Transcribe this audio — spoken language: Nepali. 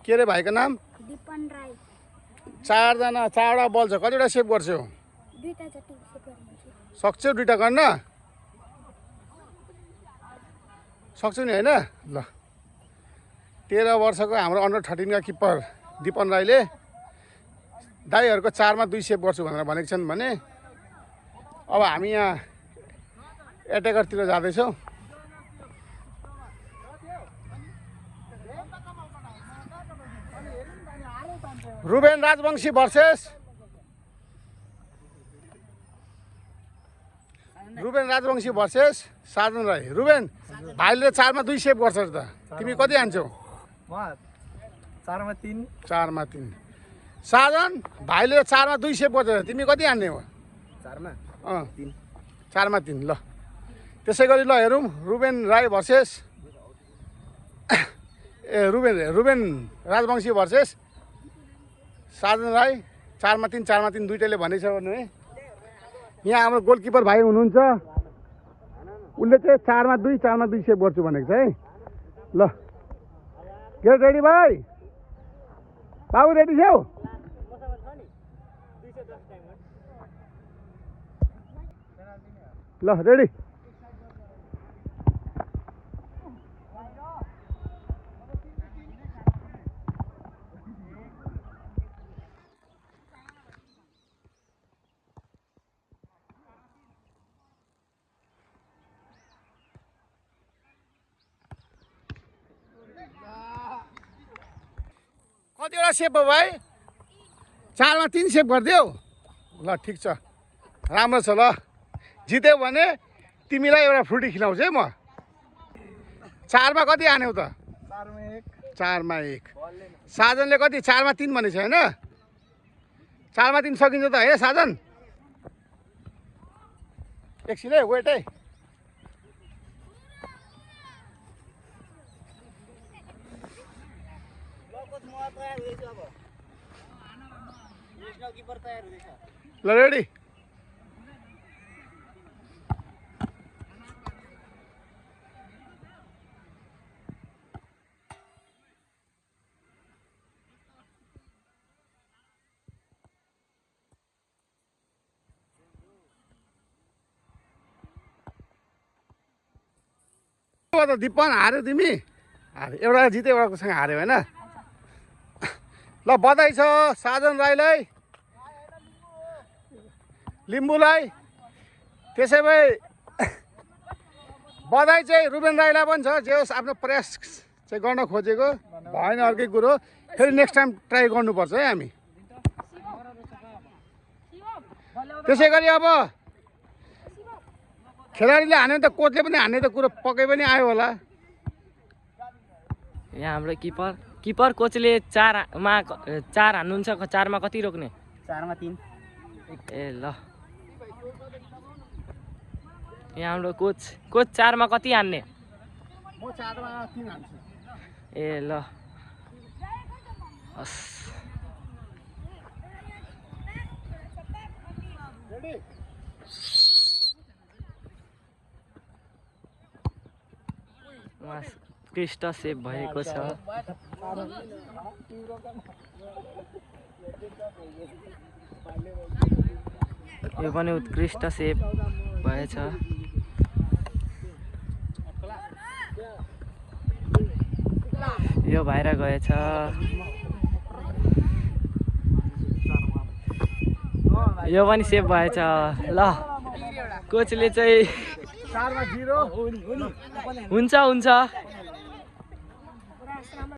के अरे भाइको नाम? दिपन राई। 4 जना 4 वटा बल छ, कतिवटा सेभ गर्छौ? 2टा जति सेभ गर्नुहुन्छ। सक्छौ 2टा गर्न? सक्छौ नि हैन? ल 13 वर्षको हाम्रो अन्डर 13 का किपर दिपन राईले दाइहरूको 4 मा 2 सेभ गर्छु भनेर भनेको छन् भने अब हामी यहाँ एटेकरतिर जाँदैछौँ। रुबेन राजवंशी भर्सेस साजन राई। रुबेन भाइले 4 मा 2 सेभ गर्छ त तिमी कति हान्छौ? म 4 मा 3। 4 मा 3। साजन भाइले 4 मा 2 सेभ गर्छ तिमी कति हान्ने हो? 4 मा 3। 4 मा 3। ल त्यसै गरी ल हेरौँ रुबेन राई भर्सेस रुबेन राजवंशी भर्सेस साजन राई। 4 मा 3 दुइटैले भनेछ भने यहाँ हाम्रो गोलकिपर भाइ हुनुहुन्छ, उसले चाहिँ 4 मा 2 सेभ गर्छु भनेको छ है। ल गेट रेडी भाइ, बाबु रेडी छौ? ल रेडी। कतिवटा सेभ भयो भाइ? 4 मा 3 सेभ गरिदेऊ। ल ठिक छ, राम्रो छ। ल जित्यौ भने तिमीलाई एउटा फ्रुटी खिलाउँछु है म। 4 मा कति हान्यौ त? 4 मा 1। 4 मा 1। साजनले कति? 4 मा 3 भनेछ हैन? 4 मा 3 सकिन्छ त है साजन? एकछिन है, वेट है। ल रेडी। दिपन हार्यो तिमी? एउटा जित्यो, एउटाकोसँग हार्यो होइन? ल बधाई छ साजन राईलाई, लिम्बूलाई। त्यसै भए बधाई चाहिँ रुबेन राईलाई पनि छ, जे होस् आफ्नो प्रयास चाहिँ गर्न खोजेको भएन, अर्कै कुरो। फेरि नेक्स्ट टाइम ट्राई गर्नुपर्छ है हामी। त्यसै गरी अब खेलाडीले हान्यो त कोचले पनि हान्ने त कुरो पक्कै पनि आयो होला। यहाँ हाम्रो किपर कोचले 4 हान्नुहुन्छ। 4 मा कति रोक्ने? 4 मा 3। ए ल यहाँ हाम्रो कोच 4 मा कति हान्ने? म 4 मा 3 हान्छु। ए ल हस्। उत्कृष्ट सेभ भएको छ। यो पनि उत्कृष्ट सेभ भएछ। यो बाहिर गएछ। यो पनि सेभ भएछ। ल कोचले चाहिँ 4 मा 0 हुन्छ